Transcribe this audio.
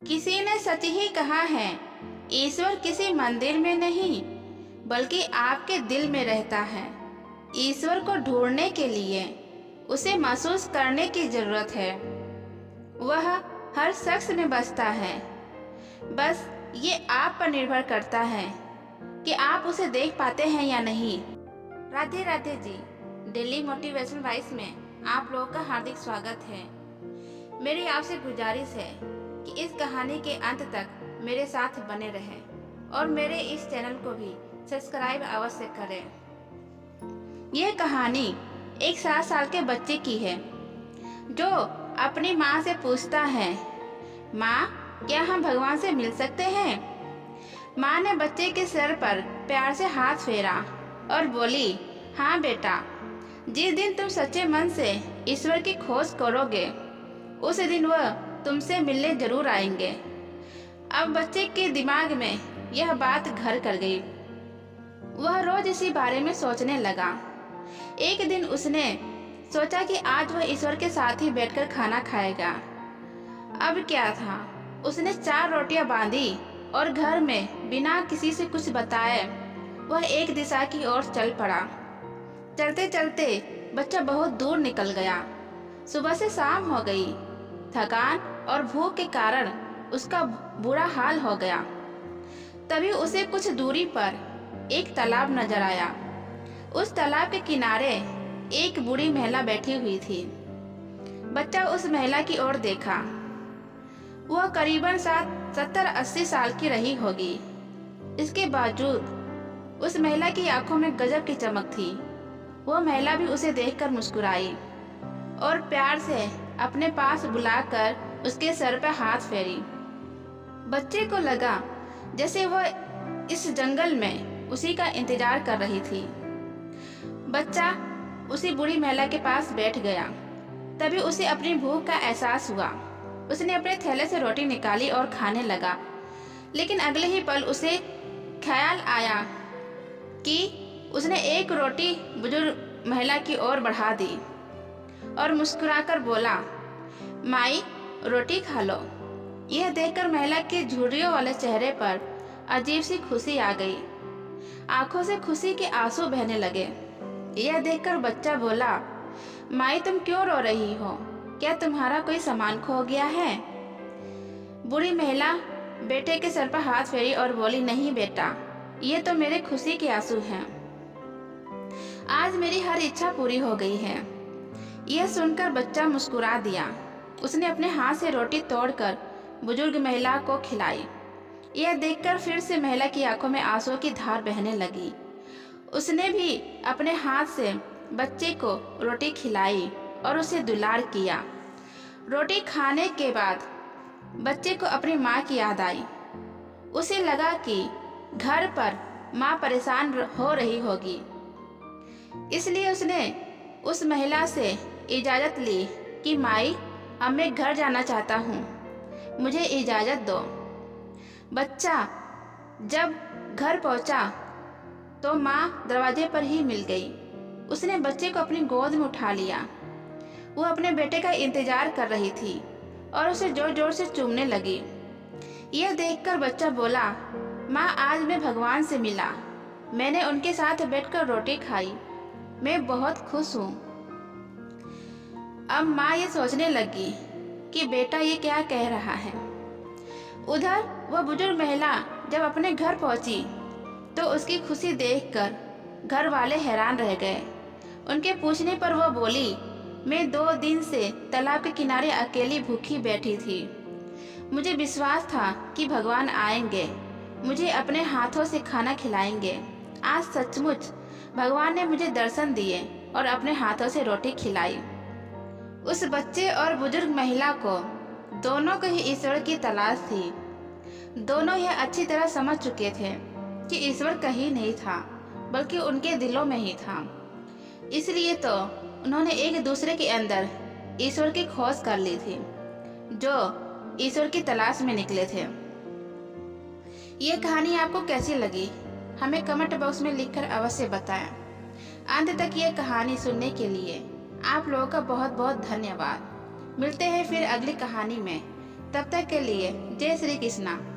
किसी ने सच ही कहा है, ईश्वर किसी मंदिर में नहीं बल्कि आपके दिल में रहता है। ईश्वर को ढूंढने के लिए उसे महसूस करने की जरूरत है। वह हर शख्स में बसता है, बस ये आप पर निर्भर करता है कि आप उसे देख पाते हैं या नहीं। Radhe Radhe ji, daily motivation vice में आप लोगों का हार्दिक स्वागत है। मेरी आपसे गुजारिश है कि इस कहानी के अंत तक मेरे साथ बने रहें और मेरे इस चैनल को भी सब्सक्राइब अवश्य करें। यह कहानी एक 7 साल के बच्चे की है जो अपनी माँ से पूछता है, माँ क्या हम भगवान से मिल सकते हैं? माँ ने बच्चे के सिर पर प्यार से हाथ फेरा और बोली, हाँ बेटा, जिस दिन तुम सच्चे मन से ईश्वर की खोज करोगे उस दिन वह तुमसे मिलने जरूर आएंगे। अब बच्चे के दिमाग में यह बात घर कर गई। वह रोज इसी बारे में सोचने लगा। एक दिन उसने सोचा कि आज वह ईश्वर के साथ ही बैठकर खाना खाएगा। अब क्या था, उसने 4 रोटियां बांधी और घर में बिना किसी से कुछ बताए वह एक दिशा की ओर चल पड़ा। चलते चलते बच्चा बहुत दूर निकल गया। सुबह से शाम हो गई। थकान और भूख के कारण उसका बुरा हाल हो गया। तभी उसे कुछ दूरी पर एक तालाब नजर आया। उस तालाब के किनारे एक बूढ़ी महिला बैठी हुई थी। बच्चा उस महिला की ओर देखा। वह करीबन 70-80 साल की रही होगी। इसके बावजूद उस महिला की आंखों में गजब की चमक थी। वह महिला भी उसे देखकर मुस्कुराई और प्यार से अपने पास बुलाकर उसके सर पर हाथ फेरी। बच्चे को लगा जैसे वह इस जंगल में उसी का इंतजार कर रही थी। बच्चा उसी बूढ़ी महिला के पास बैठ गया। तभी उसे अपनी भूख का एहसास हुआ। उसने अपने थैले से रोटी निकाली और खाने लगा, लेकिन अगले ही पल उसे ख्याल आया कि उसने एक रोटी बुजुर्ग महिला की ओर बढ़ा दी और मुस्कुराकर बोला, माई रोटी खा लो। यह देखकर महिला के झुर्रियों वाले चेहरे पर अजीब सी खुशी आ गई। आंखों से खुशी के आंसू बहने लगे। यह देखकर बच्चा बोला, माई तुम क्यों रो रही हो? क्या तुम्हारा कोई सामान खो गया है? बूढ़ी महिला बेटे के सर पर हाथ फेरी और बोली, नहीं बेटा, ये तो मेरे खुशी के आंसू हैं। आज मेरी हर इच्छा पूरी हो गई है। यह सुनकर बच्चा मुस्कुरा दिया। उसने अपने हाथ से रोटी तोड़कर बुजुर्ग महिला को खिलाई। यह देखकर फिर से महिला की आंखों में आंसुओं की धार बहने लगी। उसने भी अपने हाथ से बच्चे को रोटी खिलाई और उसे दुलार किया। रोटी खाने के बाद बच्चे को अपनी माँ की याद आई। उसे लगा कि घर पर माँ परेशान हो रही होगी, इसलिए उसने उस महिला से इजाज़त ली कि माई, अब मैं घर जाना चाहता हूँ, मुझे इजाज़त दो। बच्चा जब घर पहुँचा तो माँ दरवाजे पर ही मिल गई। उसने बच्चे को अपनी गोद में उठा लिया। वो अपने बेटे का इंतजार कर रही थी और उसे जोर जोर से चूमने लगी। यह देखकर बच्चा बोला, माँ आज मैं भगवान से मिला। मैंने उनके साथ बैठकर रोटी खाई। मैं बहुत खुश हूँ। अब माँ ये सोचने लगी कि बेटा ये क्या कह रहा है। उधर वह बुजुर्ग महिला जब अपने घर पहुंची तो उसकी खुशी देखकर घर वाले हैरान रह गए। उनके पूछने पर वह बोली, मैं 2 दिन से तालाब के किनारे अकेली भूखी बैठी थी। मुझे विश्वास था कि भगवान आएंगे, मुझे अपने हाथों से खाना खिलाएंगे। आज सचमुच भगवान ने मुझे दर्शन दिए और अपने हाथों से रोटी खिलाई। उस बच्चे और बुजुर्ग महिला को दोनों को ही ईश्वर की तलाश थी। दोनों यह अच्छी तरह समझ चुके थे कि ईश्वर कहीं नहीं था बल्कि उनके दिलों में ही था। इसलिए तो उन्होंने एक दूसरे के अंदर ईश्वर की खोज कर ली थी, जो ईश्वर की तलाश में निकले थे। ये कहानी आपको कैसी लगी हमें कमेंट बॉक्स में लिखकर अवश्य बताएं। अंत तक ये कहानी सुनने के लिए आप लोगों का बहुत बहुत धन्यवाद। मिलते हैं फिर अगली कहानी में। तब तक के लिए जय श्री कृष्णा।